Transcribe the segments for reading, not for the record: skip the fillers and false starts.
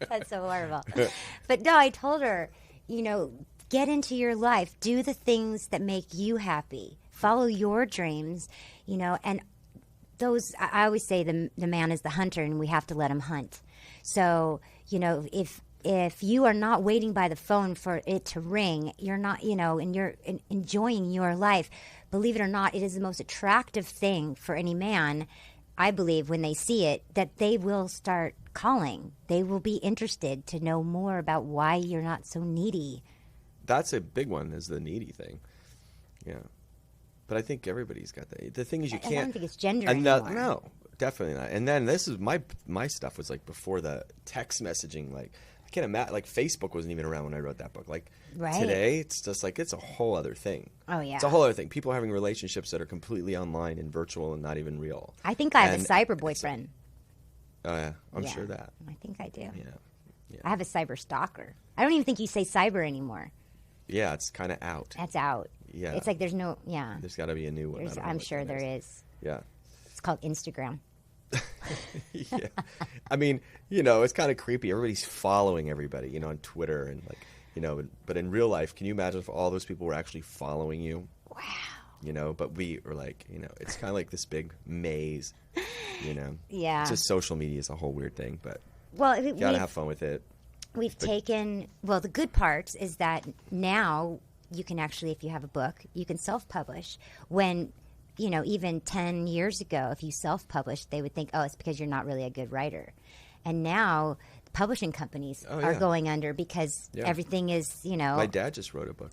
That's so horrible. But no, I told her, get into your life. Do the things that make you happy. Follow your dreams, and those, I always say the man is the hunter and we have to let him hunt. So, if you are not waiting by the phone for it to ring, you're not, and you're enjoying your life. Believe it or not, it is the most attractive thing for any man, I believe, when they see it, that they will start calling. They will be interested to know more about why you're not so needy. That's a big one, is the needy thing. Yeah. But I think everybody's got that. The thing is, you can't. I don't think it's gender anymore. No, definitely not. And then this is my stuff was like before the text messaging. Like, I can't imagine. Like, Facebook wasn't even around when I wrote that book. Like, today, it's just like it's a whole other thing. Oh yeah, it's a whole other thing. People having relationships that are completely online and virtual and not even real. I think I have a cyber boyfriend. Oh yeah, I'm sure that. I think I do. Yeah. I have a cyber stalker. I don't even think you say cyber anymore. Yeah, it's kind of out. That's out. Yeah. It's like there's no, yeah. There's got to be a new one. I'm sure there is. Yeah. It's called Instagram. Yeah. I mean, it's kind of creepy. Everybody's following everybody, on Twitter and but in real life, can you imagine if all those people were actually following you? Wow. But we are like, it's kind of like this big maze, Yeah. It's just social media is a whole weird thing, but you got to have fun with it. We've taken, the good part is that now you can actually, if you have a book, you can self-publish. When, even 10 years ago, if you self-published, they would think, oh, it's because you're not really a good writer. And now publishing companies are going under because everything is, My dad just wrote a book.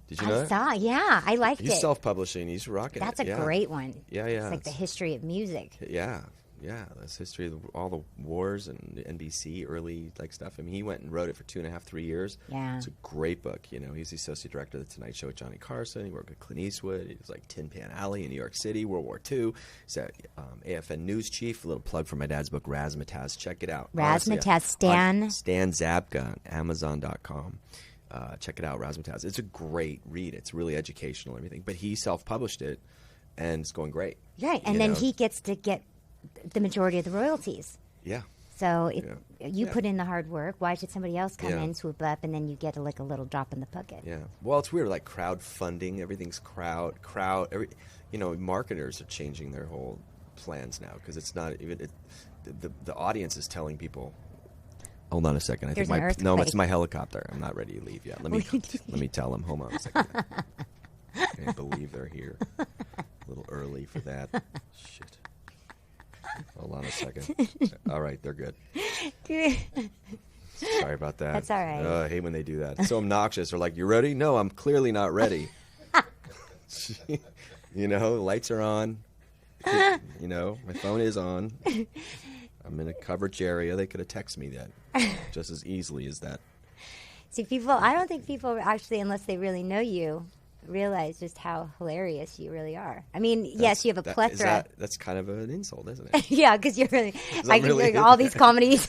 Did you know that? I liked it. He's self-publishing. He's rocking That's it. That's a great one. Yeah. It's like the history of music. Yeah. Yeah, that's history of all the wars and NBC early stuff. I mean, he went and wrote it for 2.5, 3 years. Yeah, it's a great book. He's the associate director of the Tonight Show with Johnny Carson. He worked with Clint Eastwood. He was like Tin Pan Alley in New York City, World War II. He's a AFN news chief. A little plug for my dad's book, Razzmatazz. Check it out. Razzmatazz, Stan Zabka on Amazon.com. Check it out, Razzmatazz. It's a great read. It's really educational and everything. But he self-published it, and it's going great. Right, and then he gets to get the majority of the royalties. Yeah. So you put in the hard work. Why should somebody else come in, swoop up, and then you get a little drop in the bucket? Yeah. Well, it's weird, like crowdfunding. Everything's crowd. Marketers are changing their whole plans now because it's not even the audience is telling people. Hold on a second. I think it's my helicopter. I'm not ready to leave yet. Let me tell them. Hold on a second. I can't believe they're here. A little early for that. Shit. Hold on a second. All right, they're good. Sorry about that. That's all right. I hate when they do that. It's so obnoxious. They're like, "You ready?" No, I'm clearly not ready. Lights are on. My phone is on. I'm in a coverage area. They could have texted me that just as easily as that. See, I don't think people actually, unless they really know you, realize just how hilarious you really are. I mean, yes, you have a plethora. That's kind of an insult, isn't it? Yeah, because you're really, doing all these comedies.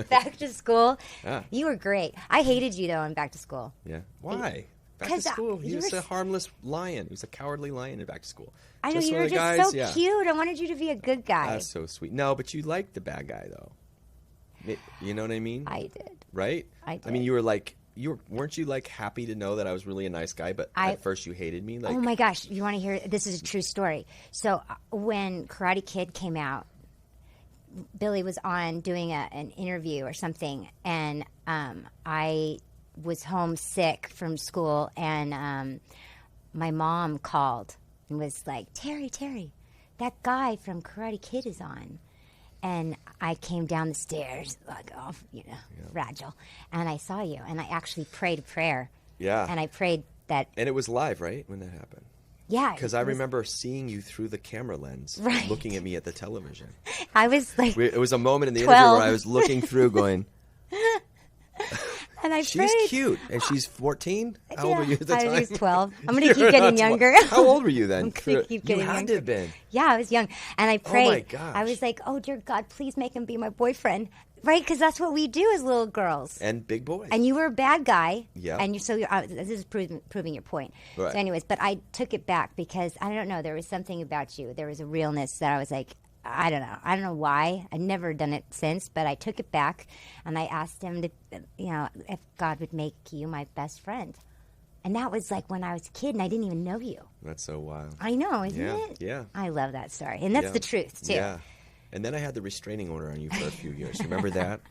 Back to school. Yeah. You were great. I hated you, though, in Back to School. Yeah. Why? Back to School. He was a harmless lion. He was a cowardly lion in Back to School. I know, you were just so cute. I wanted you to be a good guy. That's so sweet. No, but you liked the bad guy, though. You know what I mean? I did. Right? I did. I mean, weren't you happy to know that I was really a nice guy, but at first you hated me? Oh my gosh, you want to hear? This is a true story. So when Karate Kid came out, Billy was on doing an interview or something, and I was home sick from school, and my mom called and was like, Terry, that guy from Karate Kid is on. And I came down the stairs, fragile, and I saw you, and I actually prayed a prayer. Yeah. And I prayed that. And it was live, right, when that happened? Yeah. Because I remember seeing you through the camera lens, looking at me at the television. I was like, it was a moment in the 12. interview where I was looking through going, and she's prayed. Cute. And she's 14? How old were you at the time? I was 12. I'm going to keep getting younger. How old were you then? I'm going to keep getting younger. You had to have been. Yeah, I was young. And I prayed. Oh, my gosh. I was like, oh, dear God, please make him be my boyfriend. Right? Because that's what we do as little girls. And big boys. And you were a bad guy. Yeah. And this is proving your point. Right. So anyways, but I took it back because, I don't know, there was something about you. There was a realness that I was like, I don't know. I don't know why. I've never done it since, but I took it back and I asked him to, if God would make you my best friend. And that was like when I was a kid and I didn't even know you. That's so wild. I know, isn't it? Yeah. I love that story. And that's the truth, too. Yeah. And then I had the restraining order on you for a few years. Remember that?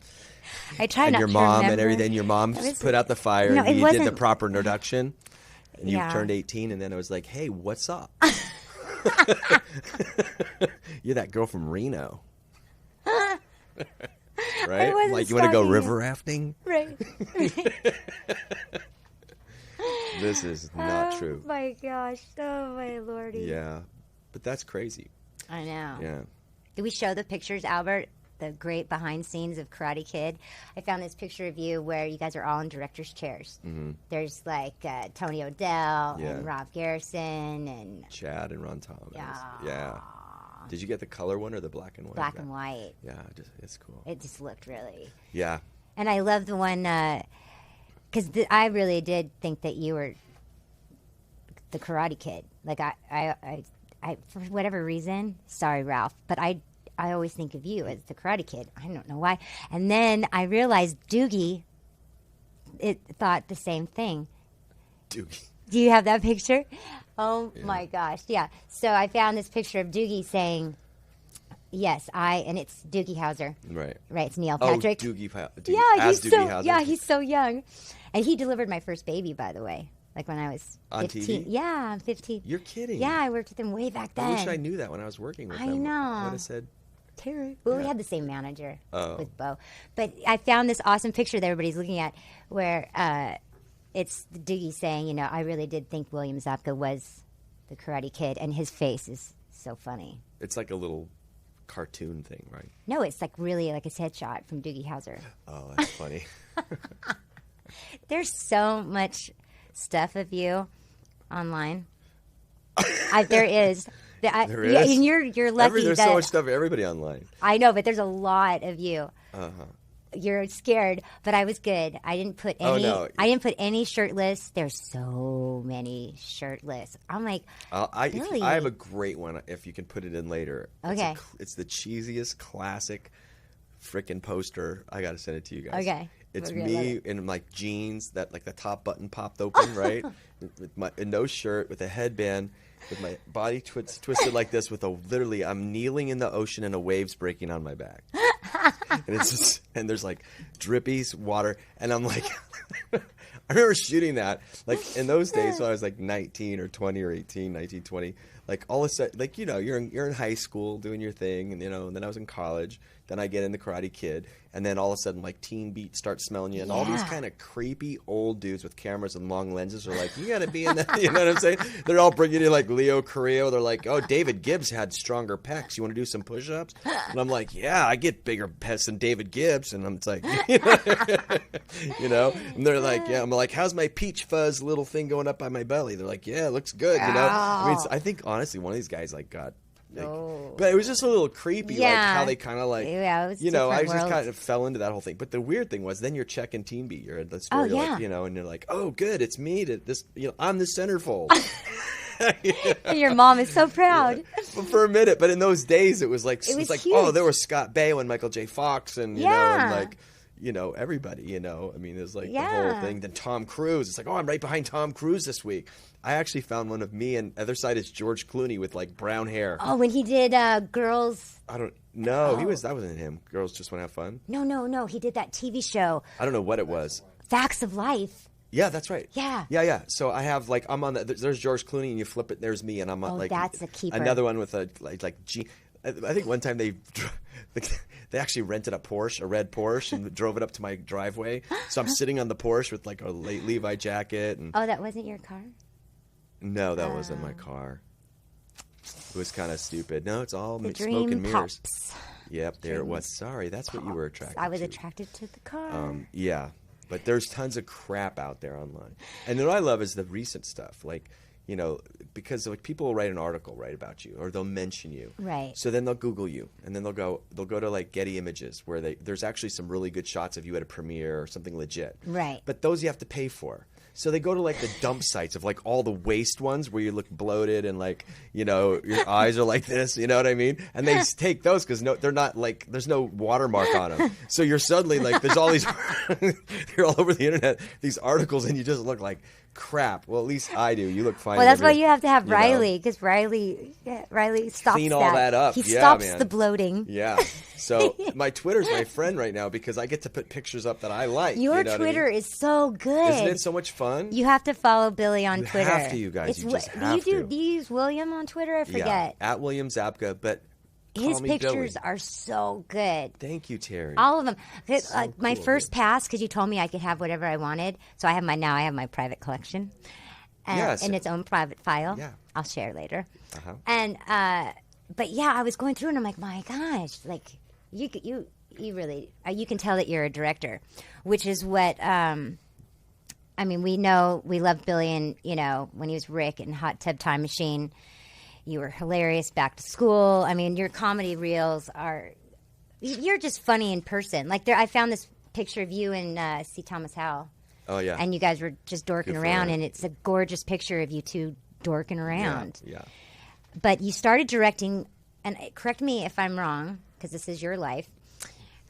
I tried and not your to mom remember. and everything. Your mom put out the fire and you did the proper introduction. And you turned 18 and then it was like, hey, what's up? You're that girl from Reno. Right? Like, you want to go river rafting? Right. This is not true. Oh, my gosh. Oh, my lordy. Yeah. But that's crazy. I know. Yeah. Did we show the pictures, Albert? The great behind scenes of Karate Kid. I found this picture of you where you guys are all in director's chairs. Mm-hmm. There's like Tony O'Dell and Rob Garrison and Chad and Ron Thomas. Yeah. Did you get the color one or the black and white? Black and white. Yeah, it's cool. It just looked really. Yeah. And I love the one because I really did think that you were the Karate Kid. Like I for whatever reason, sorry Ralph, but I always think of you as the Karate Kid. I don't know why. And then I realized Doogie thought the same thing. Doogie. Do you have that picture? Oh, my gosh. Yeah. So I found this picture of Doogie saying, yes, and it's Doogie Howser. Right. Right. It's Neil Patrick. Oh, Doogie Howser. Yeah, he's so young. And he delivered my first baby, by the way. Like when I was 15. On TV? Yeah, I'm 15. You're kidding. Yeah, I worked with him way back then. I wish I knew that when I was working with him. I know. I would have said... Terry. Well, we had the same manager with Bo. But I found this awesome picture that everybody's looking at where it's Doogie saying, I really did think William Zabka was the Karate Kid, and his face is so funny. It's like a little cartoon thing, right? No, it's like really like a headshot from Doogie Howser. Oh, that's funny. There's so much stuff of you online. There is. There is? And you're lucky. There's so much stuff of everybody online. I know, but there's a lot of you. Uh-huh. You're scared, but I was good. I didn't put any. Oh, no. I didn't put any shirtless. There's so many shirtless. I'm like, really? I have a great one. If you can put it in later. Okay. It's the cheesiest classic freaking poster. I got to send it to you guys. Okay. It's me in like jeans that like the top button popped open, right? with no shirt, with a headband, with my body twisted like this, with literally I'm kneeling in the ocean and a wave's breaking on my back. And there's like drippies, water, and I'm like, I remember shooting that like in those days when I was like 19 or 20 or 18, 19, 20. Like all of a sudden, like you're in high school doing your thing, and and then I was in college. Then I get in the Karate Kid, and then all of a sudden, like Teen Beat starts smelling you, and all these kind of creepy old dudes with cameras and long lenses are like, "You got to be in that." You know what I'm saying? They're all bringing you like Leo Carrillo. They're like, "Oh, David Gibbs had stronger pecs. You want to do some push-ups?" And I'm like, "Yeah, I get bigger pecs than David Gibbs." And I'm like, And they're like, "Yeah." I'm like, "How's my peach fuzz little thing going up by my belly?" They're like, "Yeah, it looks good." I mean, I think honestly, one of these guys like got. But it was just a little creepy, like how they kind of like, I just kind of fell into that whole thing. But the weird thing was, then you're checking Teen Beat, you're at the store, like, and you're like, oh, good, it's me. I'm the centerfold. And your mom is so proud. Well, for a minute, but in those days, it was like, huge. Oh, there was Scott Baio and Michael J. Fox, and and like. Everybody, I mean, there's like the whole thing. Then Tom Cruise. It's like, oh, I'm right behind Tom Cruise this week. I actually found one of me, and the other side is George Clooney with like brown hair. Oh, when he did Girls. I don't know. That wasn't him. Girls Just Want to Have Fun. No. He did that TV show. I don't know what it was. Facts of Life. Yeah, that's right. Yeah. So I have like I'm on there's George Clooney, and you flip it. There's me, and I'm on like that's a keeper. Another one with a like G. I think one time they actually rented a Porsche, a red Porsche, and drove it up to my driveway. So I'm sitting on the Porsche with like a Levi jacket. And that wasn't your car? No, that wasn't my car. It was kind of stupid. No, it's all the smoke and mirrors. Pops. Yep, there it was. Sorry, that's what you were attracted to. I was attracted to the car. Yeah, but there's tons of crap out there online. And what I love is the recent stuff, like, because like people will write an article about you, or they'll mention you. Right. So then they'll Google you, and then they'll go to like Getty Images, where there's actually some really good shots of you at a premiere or something legit. Right. But those you have to pay for. So they go to like the dump sites of like all the waste ones where you look bloated and like, you know, your eyes are like this, you know what I mean? And they take those because they're not like, there's no watermark on them. So you're suddenly like, there's all these, they're all over the internet, these articles, and you just look like crap. Well, at least I do. You look fine. Well, that's why you have to have Riley, because Riley stops clean all that up. He stops the bloating. Yeah. So my Twitter's my friend right now because I get to put pictures up that I like. Your Twitter is so good. Isn't it so much fun? You have to follow Billy on Twitter. You have to, you guys. You just have to. Do you use William on Twitter? I forget. Yeah, at William Zapka, but his pictures Billy. are so good. Thank you, Terry. All of them. So my cool, first pass, because you told me I could have whatever I wanted. So I have my private collection. In its own private file. Yeah. I'll share later. Uh-huh. And but yeah, I was going through and I'm like, my gosh, like you really you can tell that you're a director, which is what I mean. We loved Billy, and you know when he was Rick in Hot Tub Time Machine, you were hilarious. Back to School. I mean, your comedy reels you're just funny in person. Like I found this picture of you and C. Thomas Howell. Oh, yeah. And you guys were just dorking around, and it's a gorgeous picture of you two dorking around. Yeah. But you started directing, and correct me if I'm wrong, because this is your life.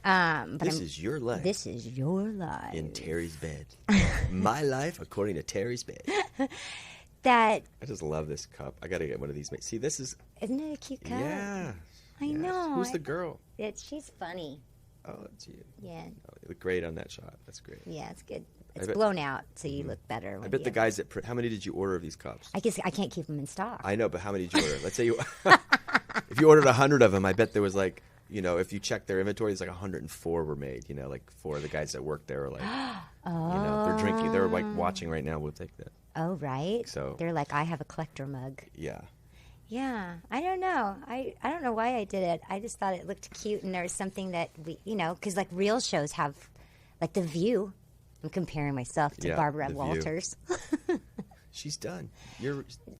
This is your life. This is your life. In Terry's bed. My life according to Terry's bed. I just love this cup. I got to get one of these. See, this is... Isn't it a cute cup? Yeah. I know. Who's the girl? She's funny. Oh, it's you. Yeah. Oh, you look great on that shot. That's great. Yeah, it's good. It's blown out, so you look better. I bet the guys how many did you order of these cups? I guess I can't keep them in stock. I know, but how many did you order? Let's say if you ordered 100 of them, I bet there was like, you know, if you check their inventory, it's like 104 were made. You know, like 4 of the guys that work there are like, you know, they're drinking. They're like watching right now. We'll take that. Oh, right. So they're like, I have a collector mug. Yeah. Yeah, I don't know. I don't know why I did it. I just thought it looked cute, and there was something that we, you know, because like real shows have, like The View. I'm comparing myself to Barbara Walters. She's done. You're